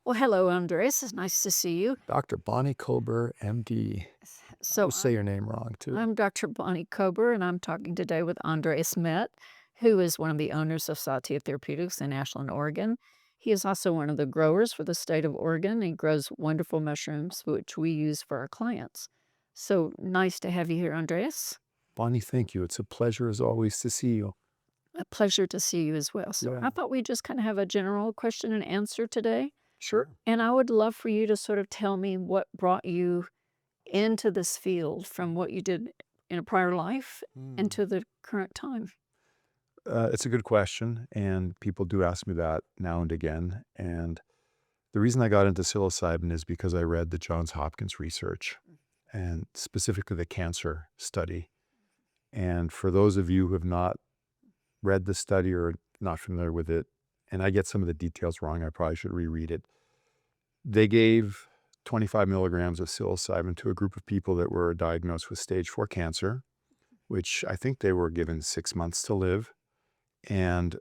Well, hello, Andreas. It's nice to see you. Dr. Bonny Kober, MD. I So always say your name wrong, too. I'm Dr. Bonny Kober, and I'm talking today with Andreas Met, who is one of the owners of Satya Therapeutics in Ashland, Oregon. He is also one of the growers for the state of Oregon. He grows wonderful mushrooms, which we use for our clients. So nice to have you here, Andreas. Bonny, thank you. It's a pleasure, as always, to see you. A pleasure to see you as well. So Yeah. I thought we'd just kind of have a general question and answer today. Sure. And I would love for you to sort of tell me what brought you into this field from what you did in a prior life into the current time. It's a good question, and people do ask me that now and again. And the reason I got into psilocybin is because I read the Johns Hopkins research, and specifically the cancer study. And for those of you who have not read the study or not familiar with it, and I get some of the details wrong, I probably should reread it. They gave 25 milligrams of psilocybin to a group of people that were diagnosed with stage 4 cancer, which I think they were given 6 months to live. And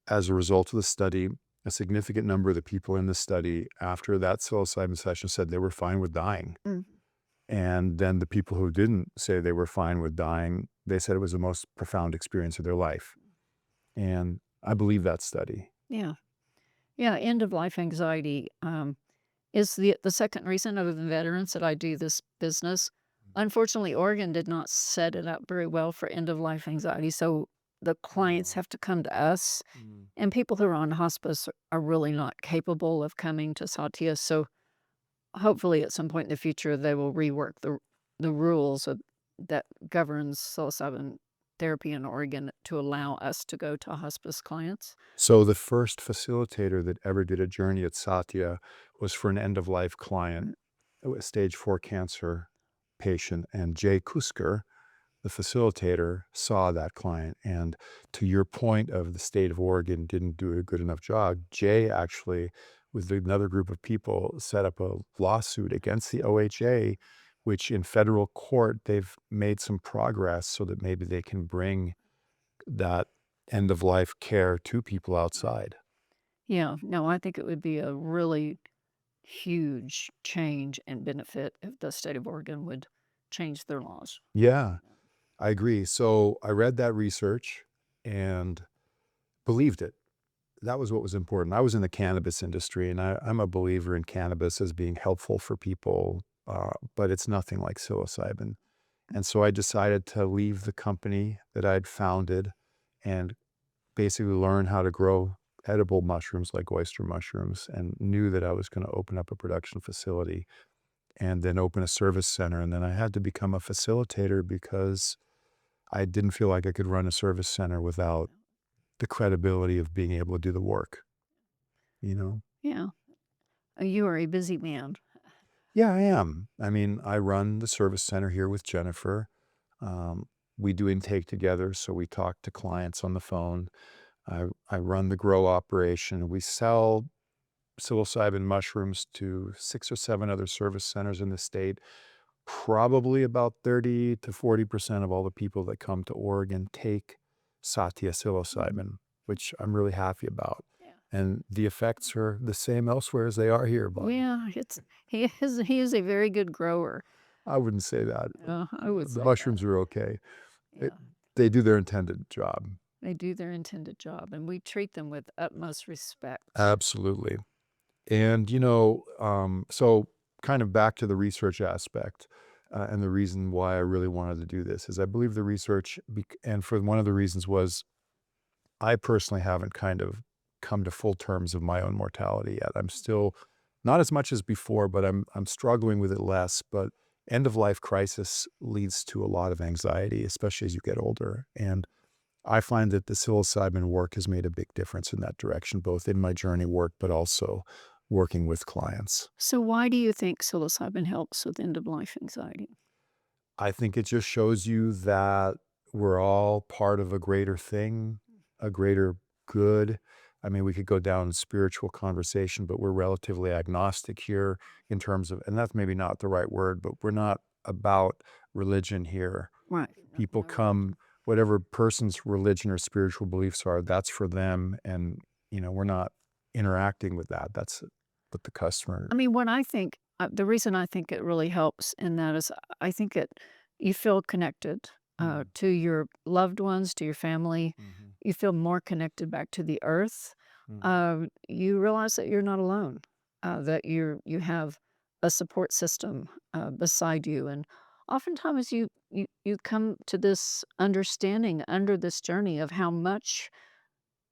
as a result of the study, a significant number of the people in the study after that psilocybin session said they were fine with dying. Mm. And then the people who didn't say they were fine with dying, they said it was the most profound experience of their life. And I believe that study. Yeah. Yeah. End of life anxiety is the second reason, other than veterans, that I do this business. Unfortunately, Oregon did not set it up very well for end of life anxiety. So the clients have to come to us, and people who are on hospice are really not capable of coming to Satya. So hopefully at some point in the future, they will rework the rules that governs psilocybin therapy in Oregon to allow us to go to hospice clients. So the first facilitator that ever did a journey at Satya was for an end-of-life client, a stage 4 cancer patient, and Jay Kusker, the facilitator, saw that client. And to your point of the state of Oregon didn't do a good enough job, Jay actually, with another group of people, set up a lawsuit against the OHA, which in federal court, they've made some progress so that maybe they can bring that end-of-life care to people outside. Yeah, no, I think it would be a really huge change and benefit if the state of Oregon would change their laws. Yeah, I agree. So I read that research and believed it. That was what was important. I was in the cannabis industry, and I'm a believer in cannabis as being helpful for people, but it's nothing like psilocybin. And so I decided to leave the company that I'd founded and basically learn how to grow edible mushrooms like oyster mushrooms, and knew that I was going to open up a production facility and then open a service center. And then I had to become a facilitator because I didn't feel like I could run a service center without the credibility of being able to do the work, you know? Yeah, you are a busy man. Yeah, I am. I mean, I run the service center here with Jennifer. Um, we do intake together, so we talk to clients on the phone. I run the grow operation. We sell psilocybin mushrooms to 6 or 7 other service centers in the state. Probably about 30 to 40% of all the people that come to Oregon take Satya psilocybin, which I'm really happy about. Yeah. And the effects are the same elsewhere as they are here, Bonnie. Yeah, he is a very good grower. I wouldn't say that. I would The say mushrooms are okay. that. It, Yeah, they do their intended job. they do their intended job, and we treat them with utmost respect. Absolutely. And, so kind of back to the research aspect, and the reason why I really wanted to do this is I believe the research, and for one of the reasons was I personally haven't kind of come to full terms of my own mortality yet. I'm still not as much as before, but I'm struggling with it less. But end of life crisis leads to a lot of anxiety, especially as you get older. And I find that the psilocybin work has made a big difference in that direction, both in my journey work, but also working with clients. So why do you think psilocybin helps with end of life anxiety? I think it just shows you that we're all part of a greater thing, a greater good. I mean, we could go down spiritual conversation, but we're relatively agnostic here in terms of, and that's maybe not the right word, but we're not about religion here. Right. People come, whatever person's religion or spiritual beliefs are, that's for them. And, we're not interacting with that. but the customer. I mean, when I think the reason I think it really helps in that is I think you feel connected Mm, to your loved ones, to your family. mhm, You feel more connected back to the earth. mhm. You realize that you're not alone, that you have a support system beside you, and oftentimes you come to this understanding under this journey of how much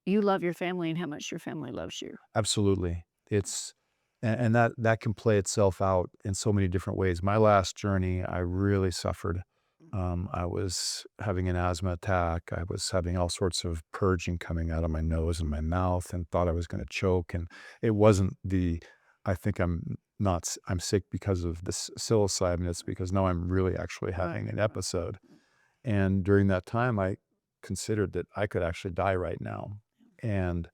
you love your family and how much your family loves you. Absolutely. It's and that can play itself out in so many different ways. My last journey, I really suffered. I was having an asthma attack. I was having all sorts of purging coming out of my nose and my mouth and thought I was gonna choke, and it wasn't I think I'm not s I'm sick because of this psilocybin, it's because now I'm really actually Right. having an episode, and during that time, I considered that I could actually die right now, and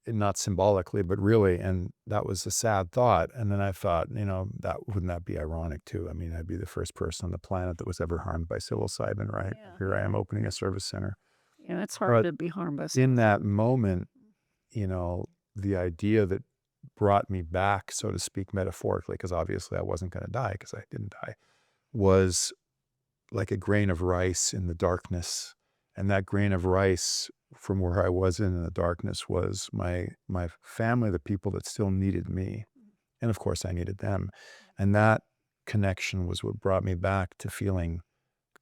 not symbolically, but really, and that was a sad thought, and then I thought, that wouldn't that be ironic too? I mean, I'd be the first person on the planet that was ever harmed by psilocybin, right? Yeah, Here I yeah. am opening a service center. Yeah, it's hard But to be harmed by in that psilocybin. moment, you know, the idea that brought me back, so to speak, metaphorically, because obviously I wasn't gonna die because I didn't die, was like a grain of rice in the darkness, and that grain of rice from where I was in the darkness was my family, the people that still needed me, and of course I needed them, and that connection was what brought me back to feeling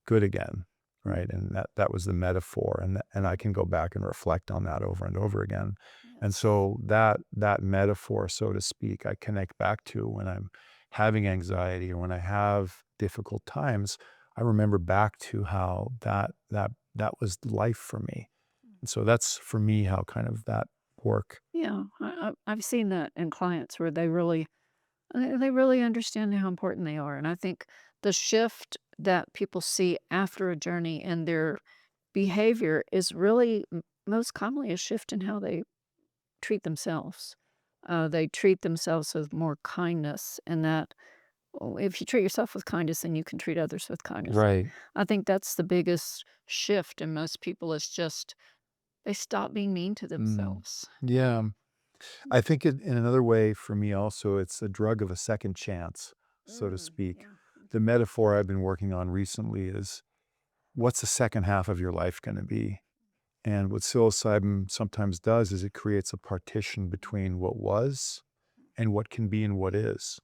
good again, Mm, right? And that was the metaphor, and I can go back and reflect on that over and over again, and yes. so that metaphor, so to speak, I connect back to when I'm having anxiety or when I have difficult times. I remember back to how that was life for me, and so that's for me how kind of that work. Yeah, I've seen that in clients where they really understand how important they are, and I think the shift that people see after a journey in their behavior is really most commonly a shift in how they treat themselves. They treat themselves with more kindness, and that if you treat yourself with kindness, then you can treat others with kindness. Right. I think that's the biggest shift in most people is just they stop being mean to Mm. themselves. Yeah. I think in another way for me also, it's a drug of a second chance, so to speak. Yeah. The metaphor I've been working on recently is what's the second half of your life going to be? And what psilocybin sometimes does is it creates a partition between what was and what can be and what is.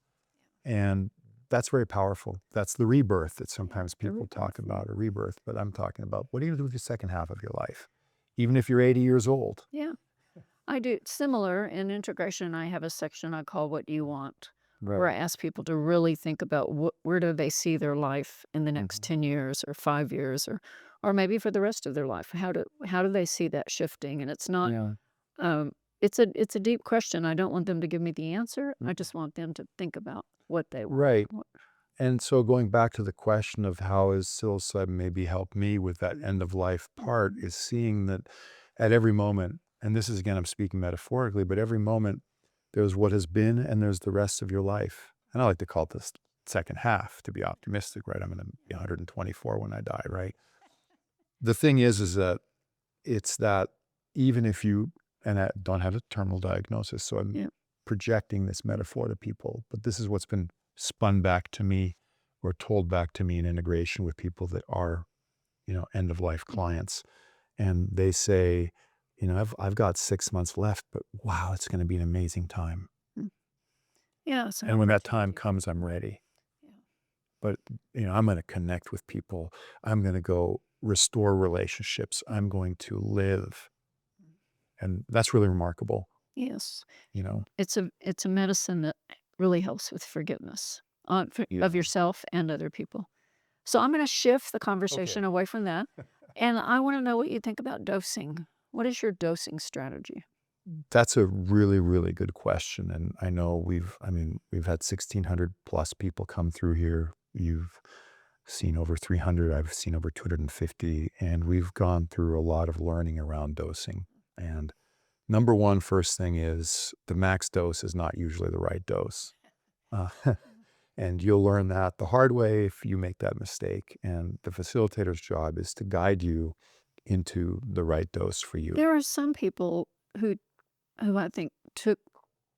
And that's very powerful. That's the rebirth that Yeah, sometimes the people talk rebirth. about, a rebirth, but I'm talking about what are you going to do with the second half of your life? Even if you're 80 years old. Yeah, I do similar in integration. I have a section I call "What Do You Want," where Right. I ask people to really think about where do they see their life in the next Mhm. 10 years or 5 years or maybe for the rest of their life. How do they see that shifting? And it's not Yeah. um, it's a deep question. I don't want them to give me the answer. I Mm. just want them to think about what they want. Right. What- And so going back to the question of how has psilocybin maybe helped me with that end of life part Mhm. is seeing that at every moment, and this is again, I'm speaking metaphorically, but every moment there's what has been and there's the rest of your life. And I like to call it this second half to be optimistic, right? I'm going to be 124 when I die, right? The thing is that it's that even if you, and I don't have a terminal diagnosis, so I'm Yeah. projecting this metaphor to people, but this is what's been spun back to me or told back to me in integration with people that are, end of life clients. And they say, I've got 6 months left, but wow, it's going to be an amazing time. Mm. Yeah, it's an And when that time opportunity. comes, I'm ready. Yeah. But, I'm going to connect with people. I'm going to go restore relationships. I'm going to live. And that's really remarkable, Yes. you know? It's a medicine that really helps with forgiveness of Yeah. yourself and other people. So I'm going to shift the Okay. conversation away from that, and I want to know what you think about dosing. What is your dosing strategy? That's a really, really good question. And I know we've had 1,600 plus people come through here. You've seen over 300. I've seen over 250. And we've gone through a lot of learning around dosing. And number one, first thing is the max dose is not usually the right dose. Uh, and you'll learn that the hard way if you make that mistake. And the facilitator's job is to guide you into the right dose for you. There are some people who I think took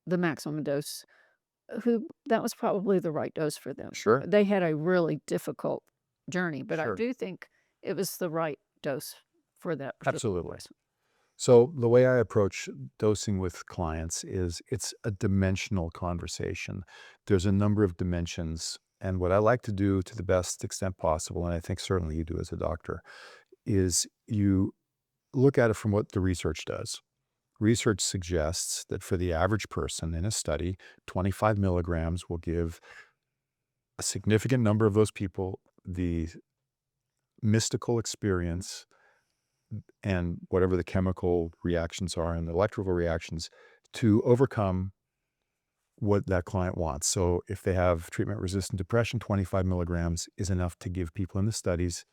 the maximum dose, who that was probably the right dose for them. Sure. They had a really difficult journey, but I Sure. do think it was the right dose for that particular Absolutely. person. So the way I approach dosing with clients is it's a dimensional conversation. There's a number of dimensions. And what I like to do to the best extent possible, and I think certainly you do as a doctor, is you look at it from what the research does. Research suggests that for the average person in a study, 25 milligrams will give a significant number of those people the mystical experience and whatever the chemical reactions are and the electrical reactions to overcome what that client wants. So if they have treatment-resistant depression, 25 milligrams is enough to give people in the studies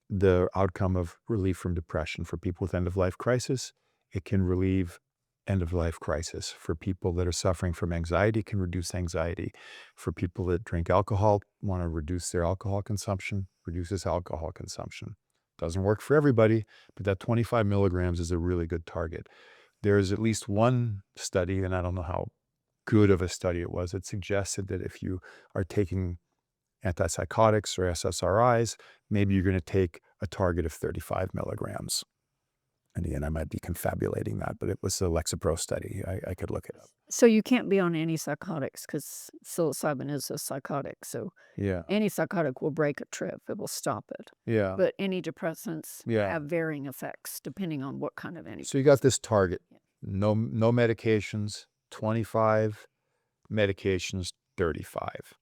the outcome of relief from depression. For people with end-of-life crisis, it can relieve end-of-life crisis. For people that are suffering from anxiety, it can reduce anxiety. For people that drink alcohol, want to reduce their alcohol consumption, reduces alcohol consumption. Doesn't work for everybody, but that 25 milligrams is a really good target. There is at least one study, and I don't know how good of a study it was, it suggested that if you are taking antipsychotics or SSRIs, maybe you're going to take a target of 35 milligrams. And again, I might be confabulating that, but it was the Lexapro study. I could look it up. So you can't be on antipsychotics because psilocybin is a psychotic. So Yeah. antipsychotic will break a trip, it will stop it. Yeah. But antidepressants Yeah. have varying effects depending on what kind of So you got antidepressant. this target. Yeah. No medications, 25 medications, 35.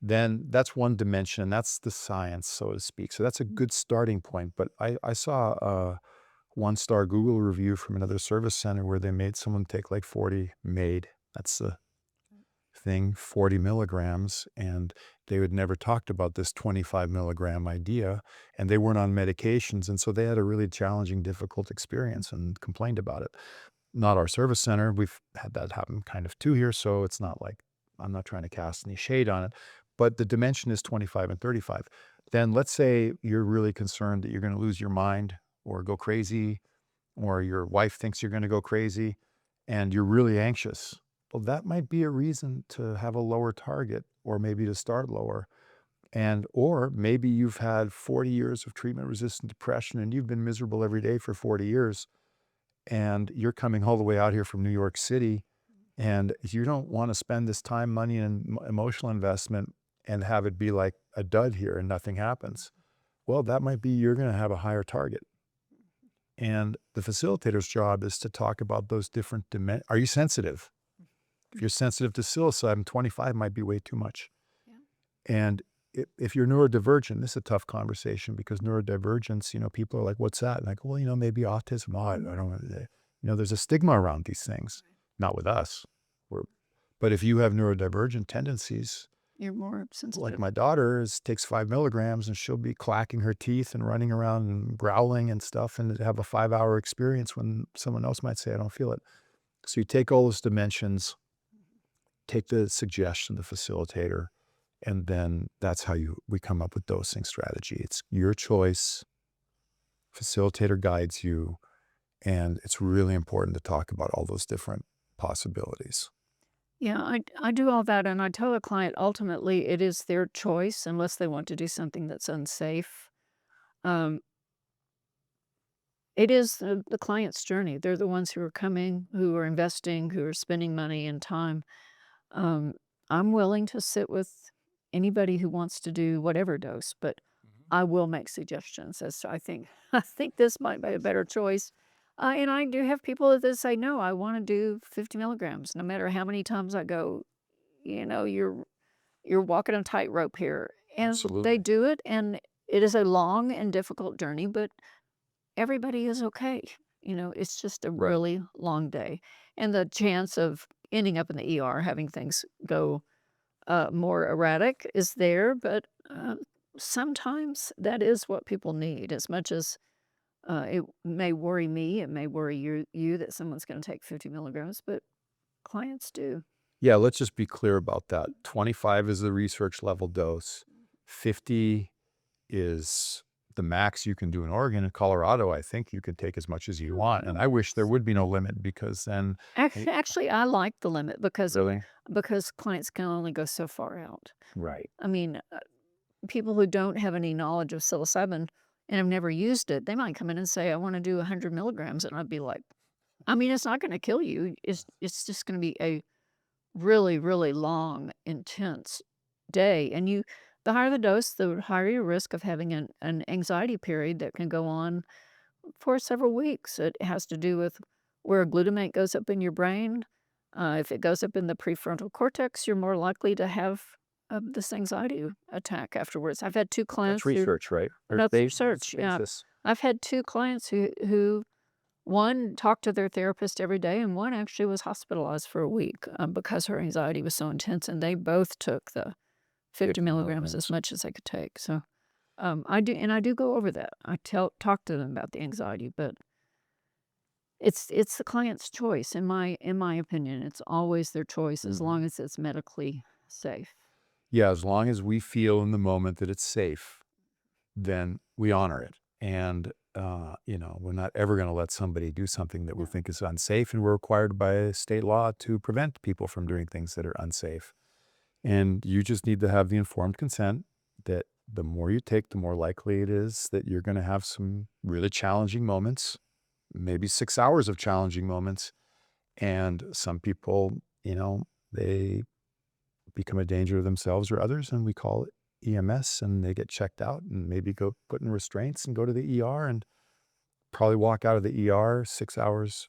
Then that's one dimension. That's the science, so to speak. So that's a good starting point. But I saw a one-star Google review from another service center where they made someone take like 40 made. That's the thing, 40 milligrams. And they had never talked about this 25 milligram idea. And they weren't on medications. And so they had a really challenging, difficult experience and complained about it. Not our service center. We've had that happen kind of too here. So it's not like I'm not trying to cast any shade on it. But the dimension is 25 and 35. Then let's say you're really concerned that you're going to lose your mind or go crazy, or your wife thinks you're going to go crazy and you're really anxious. Well, that might be a reason to have a lower target or maybe to start lower. And, or maybe you've had 40 years of treatment resistant depression and you've been miserable every day for 40 years and you're coming all the way out here from New York City and you don't want to spend this time, money, and emotional investment and have it be like a dud here and nothing happens. Well, that might be you're going to have a higher target. And the facilitator's job is to talk about those different dimensions. Are you sensitive? If you're sensitive to psilocybin, 25 might be way too much. Yeah. And if you're neurodivergent, this is a tough conversation because neurodivergence, people are like, what's that? And I go, well, maybe autism. Oh, I don't know. There's a stigma around these things. Not with us. But if you have neurodivergent tendencies, You're more like sensitive. my daughter takes 5 milligrams and she'll be clacking her teeth and running around and growling and stuff and have a 5-hour experience when someone else might say, I don't feel it. So you take all those dimensions, take the suggestion, the facilitator, and then that's how we come up with dosing strategy. It's your choice. Facilitator guides you. And it's really important to talk about all those different possibilities. Yeah, I do all that, and I tell the client ultimately it is their choice unless they want to do something that's unsafe. Um, it is the client's journey. They're the ones who are coming, who are investing, who are spending money and time. Um, I'm willing to sit with anybody who wants to do whatever dose, but I will make suggestions as to I think I think this might be a better choice. And I do have people that say, no, I want to do 50 milligrams, no matter how many times I go. You're walking a tightrope here, and they Absolutely. do it, and it is a long and difficult journey, but everybody is okay. It's just a Right. really long day, and the chance of ending up in the ER, having things go more erratic is there, but sometimes that is what people need. As much as it may worry me, it may worry you that someone's going to take 50 milligrams, but clients do. Yeah, let's just be clear about that. 25 is the research level dose. 50 is the max you can do in Oregon. In Colorado, I think you can take as much as you want. And I wish there would be no limit, because then, eh, Actually, I like the limit really? because clients can only go so far out. Right. I mean, people who don't have any knowledge of psilocybin and have never used it, they might come in and say, "I want to do 100 milligrams," and I'd be like, "I mean, it's not going to kill you. It's just going to be a really, really long, intense day. And the higher the dose, the higher your risk of having an anxiety period that can go on for several weeks. It has to do with where glutamate goes up in your brain. If it goes up in the prefrontal cortex, you're more likely to have this anxiety attack afterwards. I've had two That's clients who, research, right? Or that's they research, yeah. basis. I've had two clients who one talked to their therapist every day, and one actually was hospitalized for a week because her anxiety was so intense, and they both took the 50 50 milligrams as milligrams. much as they could take. So I do go over that. Talk to them about the anxiety, but it's the client's choice. In my opinion, it's always their choice as Mhm. long as it's medically safe. Yeah, as long as we feel in the moment that it's safe, then we honor it. And, we're not ever going to let somebody do something that we No. think is unsafe. And we're required by state law to prevent people from doing things that are unsafe. And you just need to have the informed consent that the more you take, the more likely it is that you're going to have some really challenging moments, maybe 6 hours of challenging moments. And some people, they become a danger to themselves or others, and we call it EMS, and they get checked out and maybe go put in restraints and go to the ER, and probably walk out of the ER 6 hours,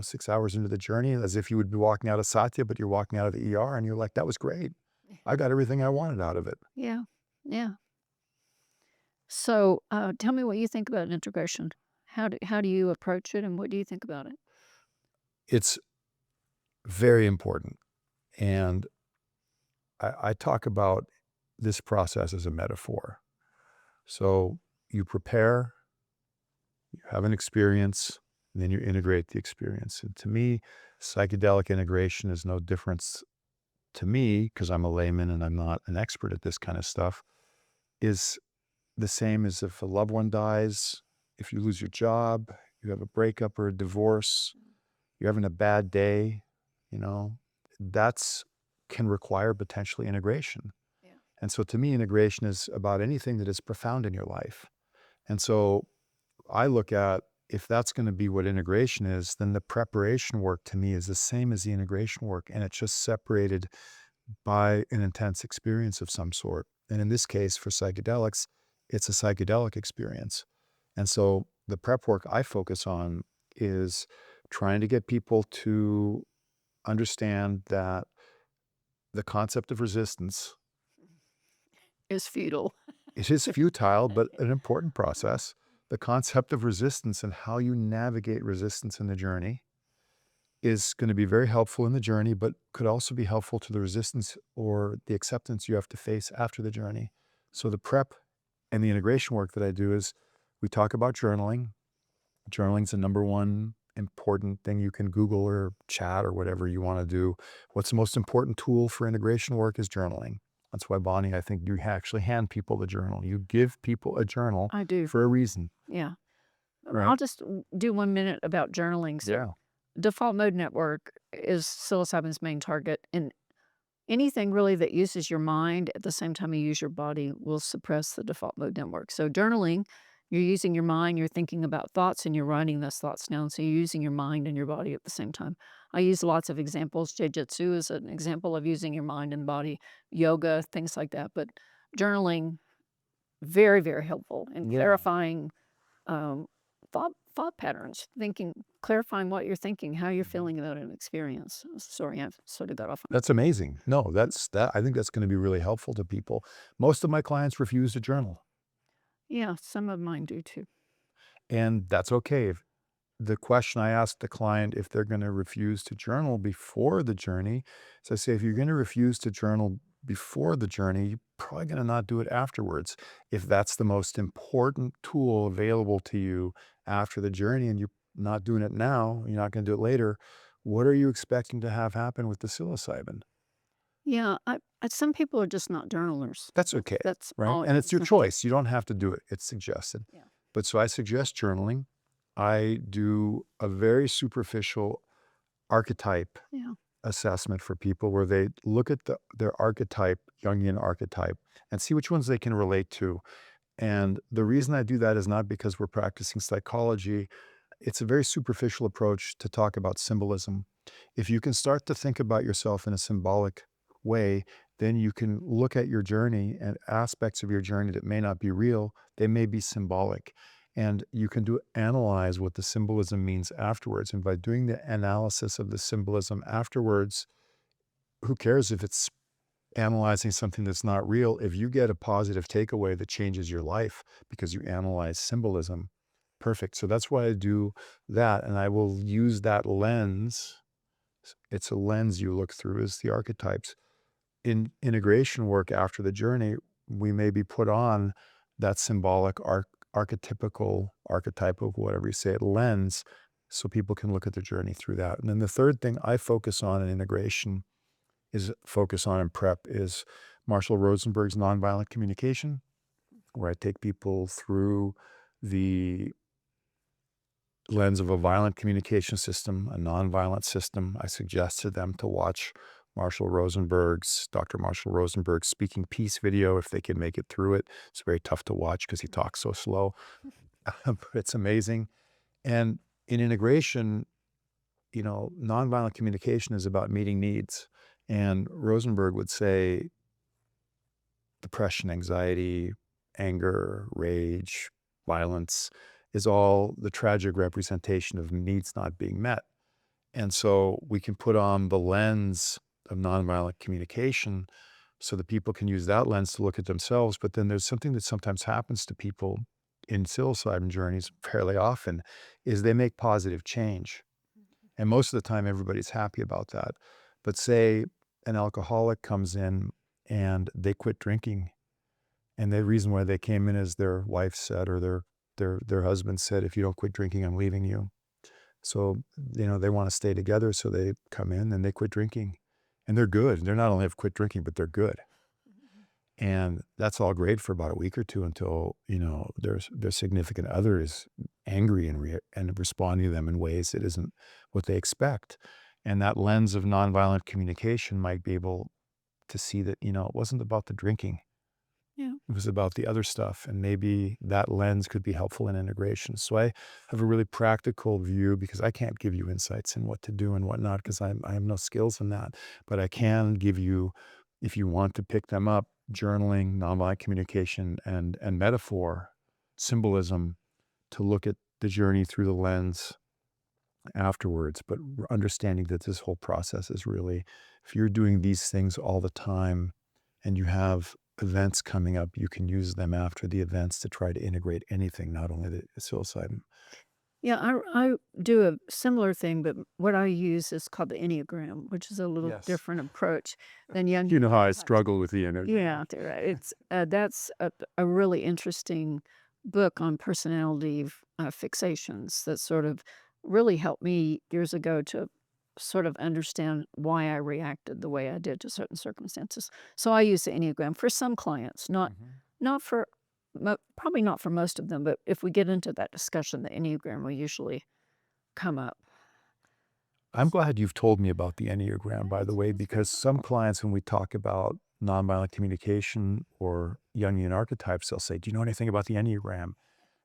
6 hours into the journey, as if you would be walking out of Satya, but you're walking out of the ER and you're like, that was great. I got everything I wanted out of it. Yeah, yeah. So tell me what you think about integration. How do you approach it, and what do you think about it? It's very important. And I talk about this process as a metaphor. So you prepare, you have an experience, and then you integrate the experience. And to me, psychedelic integration is no difference to me, because I'm a layman and I'm not an expert at this kind of stuff, is the same as if a loved one dies, if you lose your job, you have a breakup or a divorce, you're having a bad day, you know, that's can require potentially integration. Yeah. And so to me, integration is about anything that is profound in your life. And so I look at, if that's going to be what integration is, then the preparation work to me is the same as the integration work. And it's just separated by an intense experience of some sort. And in this case, for psychedelics, it's a psychedelic experience. And so the prep work I focus on is trying to get people to understand that the concept of resistance, Is futile. it is futile, but an important process. The concept of resistance and how you navigate resistance in the journey is going to be very helpful in the journey, but could also be helpful to the resistance or the acceptance you have to face after the journey. So the prep and the integration work that I do is, we talk about journaling. Journaling's the number one important thing you can Google or chat or whatever you want to do. What's the most important tool for integration work is journaling. That's why, Bonnie, I think you actually hand people the journal. You give people a journal I do. for a reason, Yeah. right? I'll just do 1 minute about journaling. So, Yeah. default mode network is psilocybin's main target, and anything really that uses your mind at the same time you use your body will suppress the default mode network. So, journaling, you're using your mind, you're thinking about thoughts, and you're writing those thoughts down. So, you're using your mind and your body at the same time. I use lots of examples. Jiu-jitsu is an example of using your mind and body, yoga, things like that. But journaling, very, very helpful in Yeah. clarifying um, thought patterns, clarifying what you're thinking, how you're feeling about an experience. Sorry, I've sort of got off. That's amazing. No, I think that's going to be really helpful to people. Most of my clients refuse to journal, Yeah, some of mine do too. and that's okay. The question I ask the client if they're going to refuse to journal before the journey is, I say, if you're going to refuse to journal before the journey, you're probably going to not do it afterwards. If that's the most important tool available to you after the journey and you're not doing it now, you're not going to do it later, what are you expecting to have happen with the psilocybin? Yeah, some people are just not journalers. That's okay, That's right? all it And it's comes your down to. choice. You don't have to do it. It's suggested. Yeah. But so I suggest journaling. I do a very superficial archetype Yeah. assessment for people where they look at their archetype, Jungian archetype, and see which ones they can relate to. And the reason I do that is not because we're practicing psychology. It's a very superficial approach to talk about symbolism. If you can start to think about yourself in a symbolic way, then you can look at your journey and aspects of your journey that may not be real, they may be symbolic. And you can analyze what the symbolism means afterwards. And by doing the analysis of the symbolism afterwards, who cares if it's analyzing something that's not real? If you get a positive takeaway that changes your life because you analyze symbolism, perfect. So that's why I do that. And I will use that lens. It's a lens you look through is the archetypes. In integration work after the journey, we may be put on that symbolic archetypal, whatever you say it, lens, so people can look at the journey through that. And then the third thing I focus on in integration in prep is Marshall Rosenberg's Nonviolent Communication, where I take people through the lens of a violent communication system, a nonviolent system. I suggest to them to watch Dr. Marshall Rosenberg's Speaking Peace video if they can make it through it. It's very tough to watch because he talks so slow, but it's amazing. And in integration, nonviolent communication is about meeting needs. And Rosenberg would say depression, anxiety, anger, rage, violence is all the tragic representation of needs not being met. And so we can put on the lens of nonviolent communication so that people can use that lens to look at themselves. But then there's something that sometimes happens to people in psilocybin journeys fairly often is they make positive change. And most of the time, everybody's happy about that. But say an alcoholic comes in and they quit drinking. And the reason why they came in is their wife said, or their husband said, if you don't quit drinking, I'm leaving you. So, they want to stay together. So they come in and they quit drinking and they're good. They're not only have quit drinking, but they're good. And that's all great for about a week or two until, their significant other is angry and responding to them in ways that isn't what they expect. And that lens of nonviolent communication might be able to see that, it wasn't about the drinking. Yeah. It was about the other stuff. And maybe that lens could be helpful in integration. So I have a really practical view because I can't give you insights in what to do and what not because I have no skills in that. But I can give you, if you want to pick them up, journaling, nonviolent communication, and metaphor, symbolism, to look at the journey through the lens afterwards. But understanding that this whole process is really, if you're doing these things all the time and you have events coming up, you can use them after the events to try to integrate anything, not only the psilocybin. Yeah, I do a similar thing, but what I use is called the Enneagram, which is a little Yes. different approach than young. You know how I struggle with the Yeah, Enneagram. it's that's a really interesting book on personality fixations that sort of really helped me years ago to sort of understand why I reacted the way I did to certain circumstances. So I use the Enneagram for some clients, not for probably not for most of them, but if we get into that discussion, the Enneagram will usually come up. I'm glad you've told me about the Enneagram, by the way, It's very because some clients, when we talk about nonviolent communication or Jungian archetypes, they'll say, do you know anything about the Enneagram?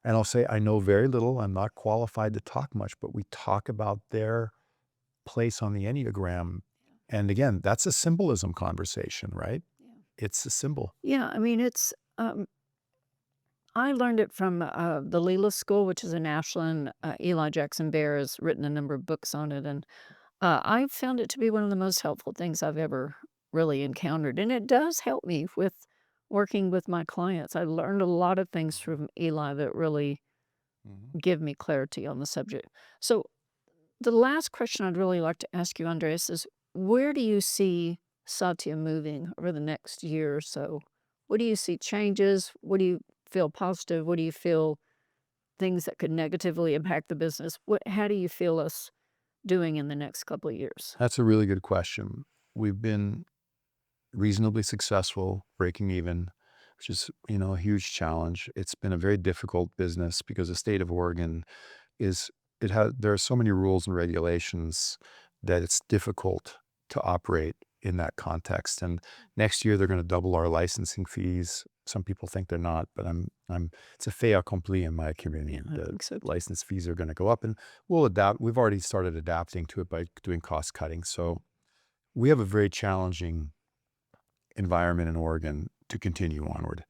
And I'll say, I know very little. I'm not qualified to talk much, but we talk about their place on the Enneagram. And again, that's a symbolism conversation, right? Yeah. It's a symbol. Yeah, I mean, I learned it from the Leela School, which is in Ashland. Eli Jackson Bear has written a number of books on it, and I found it to be one of the most helpful things I've ever really encountered. And it does help me with working with my clients. I learned a lot of things from Eli that really Mhm. give me clarity on the subject. So, the last question I'd really like to ask you, Andreas, is where do you see Satya moving over the next year or so? What do you see changes? What do you feel positive? What do you feel things that could negatively impact the business? How do you feel us doing in the next couple of years? That's a really good question. We've been reasonably successful, breaking even, which is, a huge challenge. It's been a very difficult business because the state of Oregon is there are so many rules and regulations that it's difficult to operate in that context. And next year they're going to double our licensing fees. Some people think they're not, but it's a fait accompli in my community. I The think so too. license fees are going to go up, and we'll adapt. We've already started adapting to it by doing cost cutting. So we have a very challenging environment in Oregon to continue onward.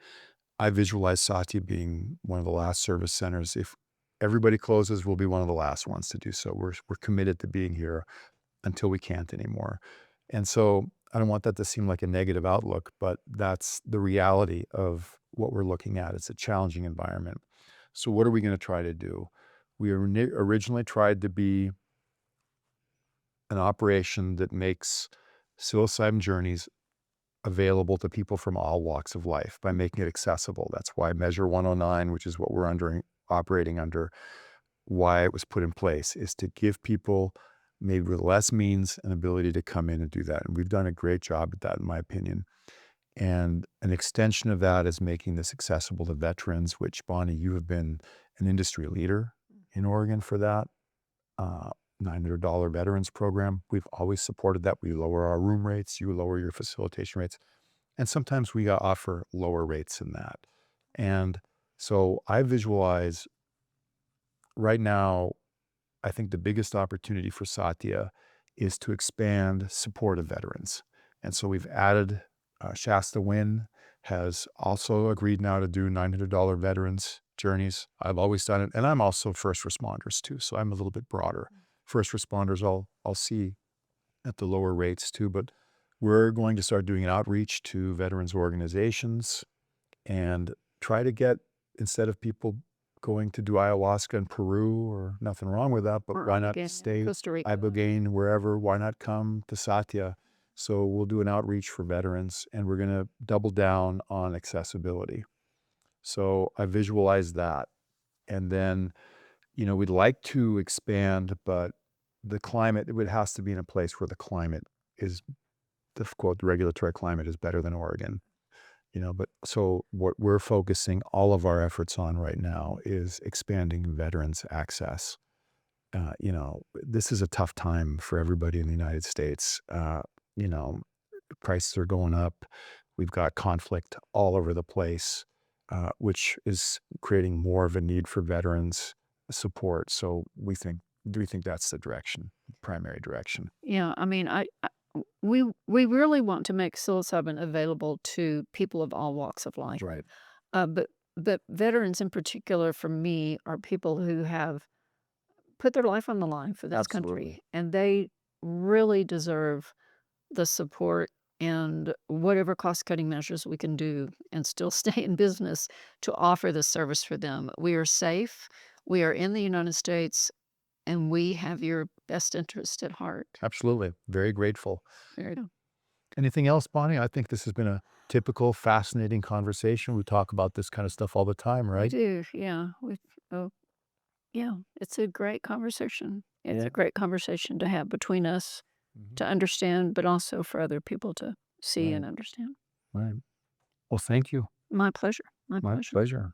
I visualize Satya being one of the last service centers. If everybody closes, we'll be one of the last ones to do so. We're committed to being here until we can't anymore. And so I don't want that to seem like a negative outlook, but that's the reality of what we're looking at. It's a challenging environment. So what are we going to try to do? We originally tried to be an operation that makes psilocybin journeys available to people from all walks of life by making it accessible. That's why Measure 109, which is what we're operating under, why it was put in place, is to give people maybe with less means an ability to come in and do that. And we've done a great job at that, in my opinion. And an extension of that is making this accessible to veterans, which, Bonnie, you have been an industry leader in Oregon for that. $900 veterans program. We've always supported that. We lower our room rates, you lower your facilitation rates. And sometimes we offer lower rates than that. And so I visualize right now, I think the biggest opportunity for Satya is to expand support of veterans. And so we've added Shasta Wynn has also agreed now to do $900 veterans journeys. I've always done it. And I'm also first responders too. So I'm a little bit broader. First responders I'll see at the lower rates too. But we're going to start doing an outreach to veterans organizations and try to get, instead of people going to do ayahuasca in Peru, or nothing wrong with that, but Or why not Ibogaine, stay Costa Rica. ibogaine, wherever? Why not come to Satya? So we'll do an outreach for veterans, and we're going to double down on accessibility. So I visualize that. And then, we'd like to expand, but the climate, it has to be in a place where the climate is, the quote, the regulatory climate is better than Oregon. But so what we're focusing all of our efforts on right now is expanding veterans access. This is a tough time for everybody in the United States. You know, prices are going up. We've got conflict all over the place, which is creating more of a need for veterans support. So we think that's the primary direction. Yeah, I mean, we really want to make psilocybin available to people of all walks of life. Right. But veterans in particular, for me, are people who have put their life on the line for this Absolutely. country, and they really deserve the support and whatever cost-cutting measures we can do and still stay in business to offer this service for them. We are safe, we are in the United States, and we have your best interest at heart. Absolutely. Very grateful. Very Anything else, Bonnie? I think this has been a typical, fascinating conversation. We talk about this kind of stuff all the time, We right? do, yeah. Oh, yeah, it's a great conversation. It's Yeah. a great conversation to have between us Mhm. to understand, but also for other people to see Right. and understand. Right. Well, thank you. My pleasure. My My pleasure. pleasure.